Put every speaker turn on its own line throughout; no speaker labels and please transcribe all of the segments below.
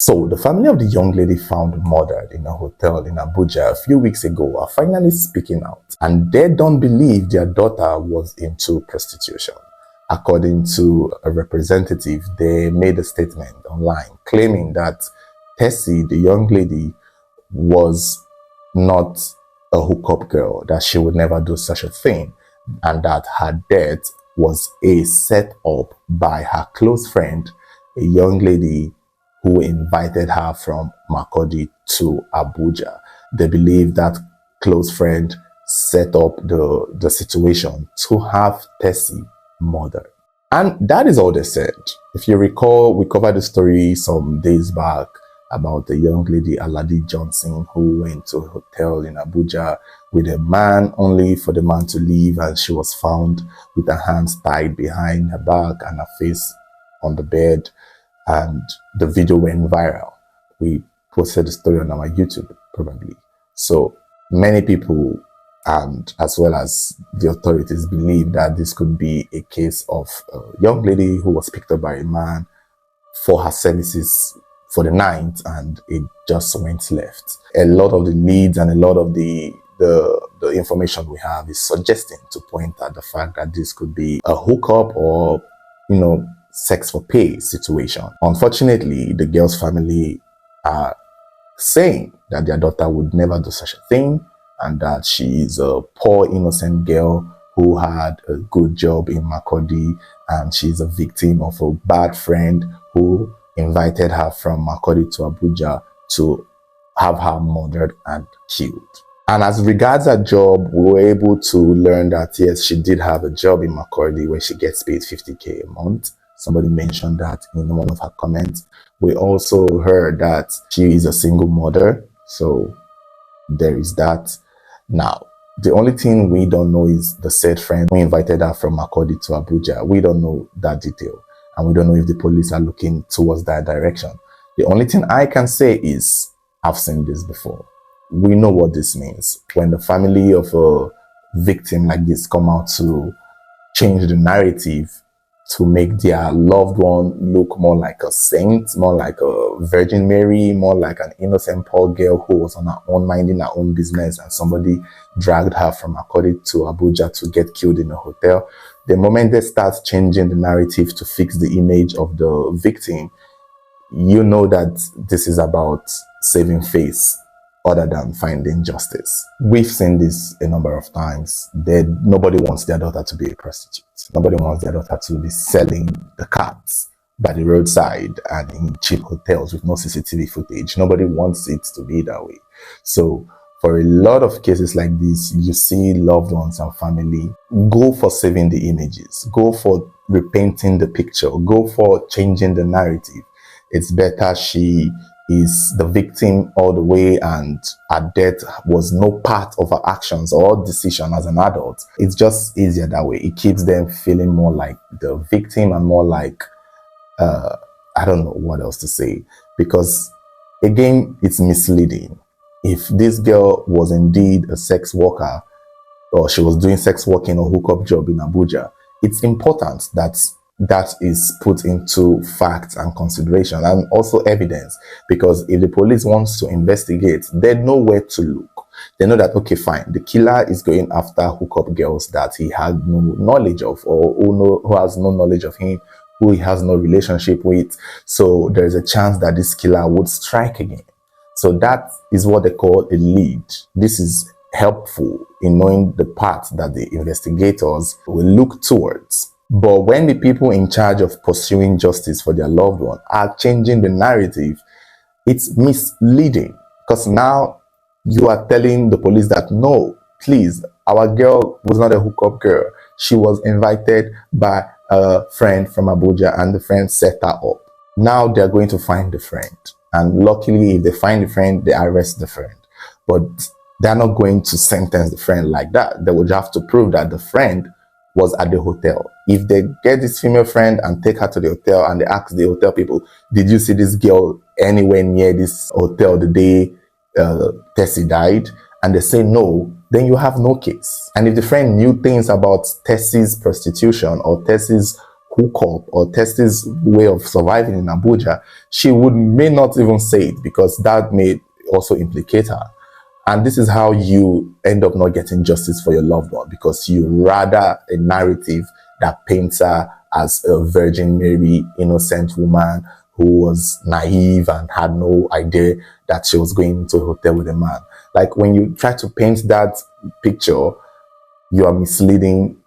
So the family of the young lady found murdered in a hotel in Abuja a few weeks ago are finally speaking out, and they don't believe their daughter was into prostitution. According to a representative, they made a statement online claiming that Tessy, the young lady, was not a hookup girl, that she would never do such a thing, and that her death was a setup by her close friend, a young lady who invited her from Makurdi to Abuja. They believe that close friend set up the situation to have Tessy murdered. And that is all they said. If you recall, we covered the story some days back about the young lady Aladi Johnson who went to a hotel in Abuja with a man, only for the man to leave, and she was found with her hands tied behind her back and her face on the bed, and the video went viral. We posted the story on our YouTube, probably. So many people, and as well as the authorities, believe that this could be a case of a young lady who was picked up by a man for her services for the night, and it just went left. A lot of the leads and a lot of the information we have is suggesting to point at the fact that this could be a hookup or, sex for pay situation. Unfortunately, the girl's family are saying that their daughter would never do such a thing, and that she is a poor, innocent girl who had a good job in Makurdi, and she's a victim of a bad friend who invited her from Makurdi to Abuja to have her murdered and killed. And as regards her job, we were able to learn that yes, she did have a job in Makurdi where she gets paid 50K a month. Somebody mentioned that in one of her comments. We also heard that she is a single mother, so there is that. Now, the only thing we don't know is the said friend who invited her from Makurdi to Abuja. We don't know that detail, and we don't know if the police are looking towards that direction. The only thing I can say is I've seen this before. We know what this means. When the family of a victim like this come out to change the narrative to make their loved one look more like a saint, more like a Virgin Mary, more like an innocent poor girl who was on her own, minding her own business, and somebody dragged her from Makurdi to Abuja to get killed in a hotel. The moment they start changing the narrative to fix the image of the victim, you know that this is about saving face other than finding justice. We've seen this a number of times. Nobody wants their daughter to be a prostitute. Nobody wants their daughter to be selling the cats by the roadside and in cheap hotels with no CCTV footage. Nobody wants it to be that way. So for a lot of cases like this, you see loved ones and family go for saving the images, go for repainting the picture, go for changing the narrative. It's better she is the victim all the way and her death was no part of her actions or decision as an adult. It's just easier that way. It keeps them feeling more like the victim and more like, I don't know what else to say, because again, it's misleading. If this girl was indeed a sex worker, or she was doing sex work in a hookup job in Abuja, it's important that that is put into facts and consideration and also evidence, because if the police wants to investigate, they know where to look. They know that, okay, fine, the killer is going after hookup girls that he had no knowledge of, or who has no knowledge of him, who he has no relationship with. So there is a chance that this killer would strike again. So that is what they call a lead. This is helpful in knowing the path that the investigators will look towards. But when the people in charge of pursuing justice for their loved one are changing the narrative, it's misleading, because now you are telling the police that, no, please, our girl was not a hookup girl. She was invited by a friend from Abuja and the friend set her up. Now they're going to find the friend. And luckily, if they find the friend, they arrest the friend. But they're not going to sentence the friend like that. They would have to prove that the friend was at the hotel. If they get this female friend and take her to the hotel and they ask the hotel people, did you see this girl anywhere near this hotel the day Tessy died? And they say no, then you have no case. And if the friend knew things about Tessy's prostitution or Tessy's hookup or Tessy's way of surviving in Abuja, she may not even say it because that may also implicate her. And this is how you end up not getting justice for your loved one, because you rather a narrative that paints her as a Virgin Mary, innocent woman who was naive and had no idea that she was going to a hotel with a man. Like, when you try to paint that picture, you are misleading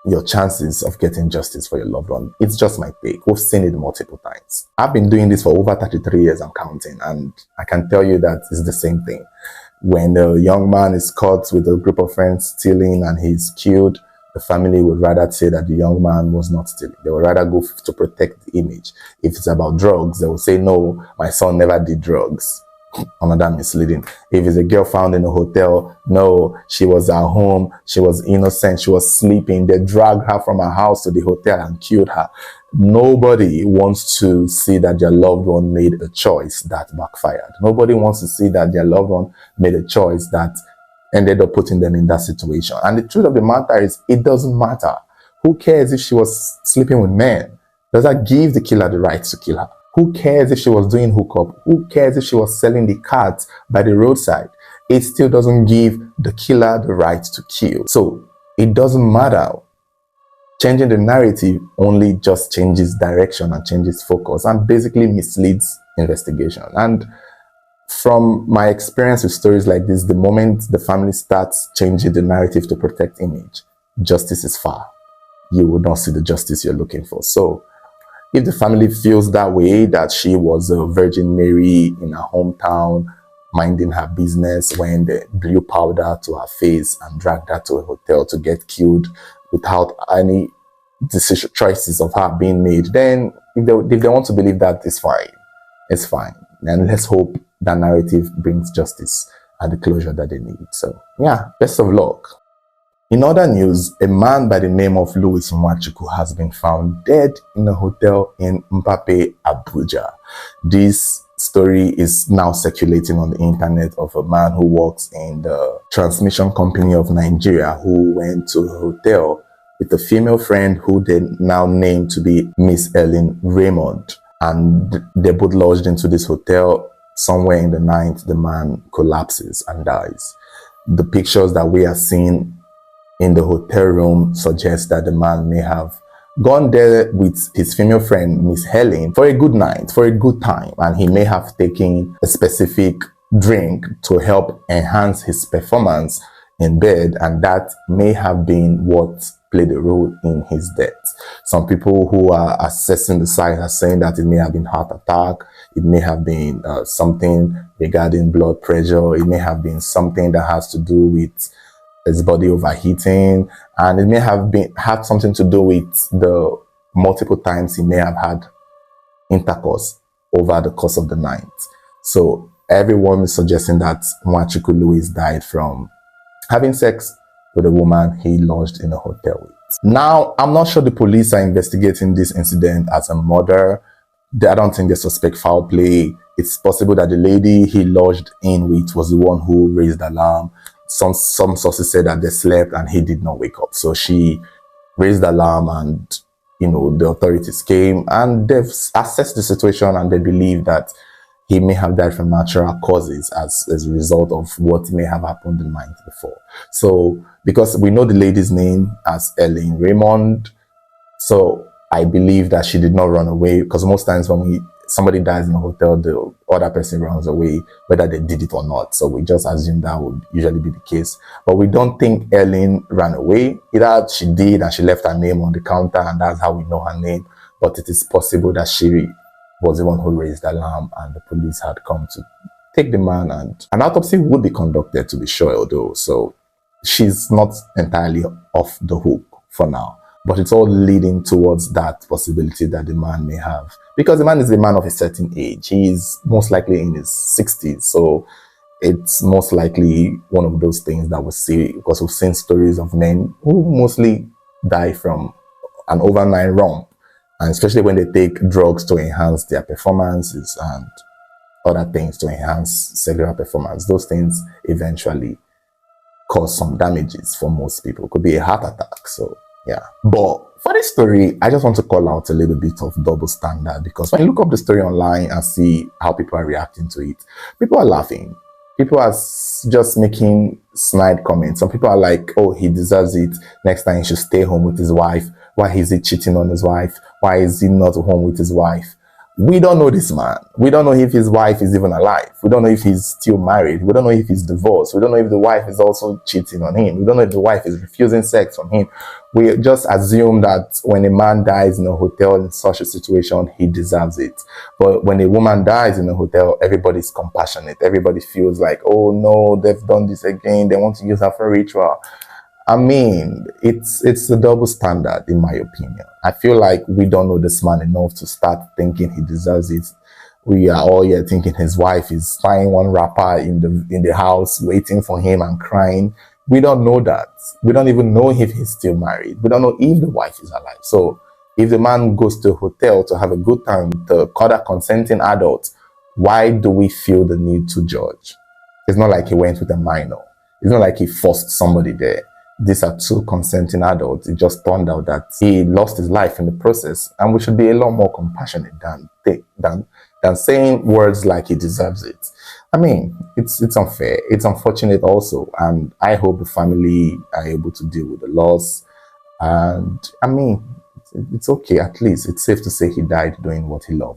your chances of getting justice for your loved one. It's just my take. We've seen it multiple times. I've been doing this for over 33 years, I'm counting, and I can tell you that it's the same thing. When a young man is caught with a group of friends stealing and he's killed, the family would rather say that the young man was not stealing. They would rather go to protect the image. If it's about drugs, they will say, no, my son never did drugs. Another misleading. If it's a girl found in a hotel, no, she was at home, she was innocent, she was sleeping. They dragged her from her house to the hotel and killed her. Nobody wants to see that their loved one made a choice that backfired. Nobody wants to see that their loved one made a choice that ended up putting them in that situation. And the truth of the matter is, it doesn't matter. Who cares if she was sleeping with men? Does that give the killer the right to kill her? Who cares if she was doing hookup? Who cares if she was selling the cards by the roadside? It still doesn't give the killer the right to kill. So it doesn't matter. Changing the narrative only just changes direction and changes focus and basically misleads investigation. And from my experience with stories like this, the moment the family starts changing the narrative to protect image, justice is far. You will not see the justice you're looking for. So if the family feels that way, that she was a Virgin Mary in her hometown, minding her business, when they blew powder to her face and dragged her to a hotel to get killed without any decision choices of her being made, then if they want to believe that, it's fine. It's fine. And let's hope that narrative brings justice and the closure that they need. So yeah, best of luck. In other news, a man by the name of Louis Machuku has been found dead in a hotel in Mbappe, Abuja. This story is now circulating on the internet of a man who works in the transmission company of Nigeria, who went to a hotel with a female friend who they now named to be Miss Ellen Raymond. And they both lodged into this hotel. Somewhere in the night, the man collapses and dies. The pictures that we are seeing in the hotel room suggests that the man may have gone there with his female friend, Miss Helen, for a good night, for a good time, and he may have taken a specific drink to help enhance his performance in bed, and that may have been what played a role in his death. Some people who are assessing the site are saying that it may have been heart attack, it may have been something regarding blood pressure, it may have been something that has to do with his body overheating, and it may have had something to do with the multiple times he may have had intercourse over the course of the night. So everyone is suggesting that Machuku Louis died from having sex with a woman he lodged in a hotel with. Now, I'm not sure the police are investigating this incident as a murder. I don't think they suspect foul play. It's possible that the lady he lodged in with was the one who raised the alarm. Some sources said that they slept and he did not wake up. So she raised the alarm and, the authorities came and they've assessed the situation and they believe that he may have died from natural causes as a result of what may have happened the night before. So, because we know the lady's name as Ellen Raymond, so I believe that she did not run away, because most times when somebody dies in a hotel, the other person runs away, whether they did it or not. So we just assume that would usually be the case. But we don't think Ellen ran away. Either she did and she left her name on the counter and that's how we know her name. But it is possible that she was the one who raised the alarm and the police had come to take the man, and an autopsy would be conducted, to be sure, although. So she's not entirely off the hook for now. But it's all leading towards that possibility that the man may have. Because the man is a man of a certain age. He is most likely in his 60s. So it's most likely one of those things that we'll see, because we've seen stories of men who mostly die from an overnight romp. And especially when they take drugs to enhance their performances and other things to enhance cellular performance. Those things eventually cause some damages for most people. It could be a heart attack. So yeah, but For this story, I just want to call out a little bit of double standard, because when you look up the story online and see how people are reacting to it, people are laughing. People are just making snide comments. Some people are like, oh, he deserves it. Next time he should stay home with his wife. Why is he cheating on his wife? Why is he not home with his wife? We don't know this man. We don't know if his wife is even alive. We don't know if he's still married. We don't know if he's divorced. We don't know if the wife is also cheating on him. We don't know if the wife is refusing sex from him. We just assume that when a man dies in a hotel in such a situation, he deserves it. But when a woman dies in a hotel, everybody's compassionate. Everybody feels like, oh no, they've done this again. They want to use her for ritual. I mean, it's a double standard, in my opinion. I feel like we don't know this man enough to start thinking he deserves it. We are all here thinking his wife is finding one rapper in the house, waiting for him and crying. We don't know that. We don't even know if he's still married. We don't know if the wife is alive. So if the man goes to a hotel to have a good time with the other consenting adults, why do we feel the need to judge? It's not like he went with a minor. It's not like he forced somebody there. These are two consenting adults. It just turned out that he lost his life in the process, and we should be a lot more compassionate than saying words like he deserves it. I mean, it's unfair. It's unfortunate also, and I hope the family are able to deal with the loss. And I mean, it's okay. At least it's safe to say he died doing what he loved.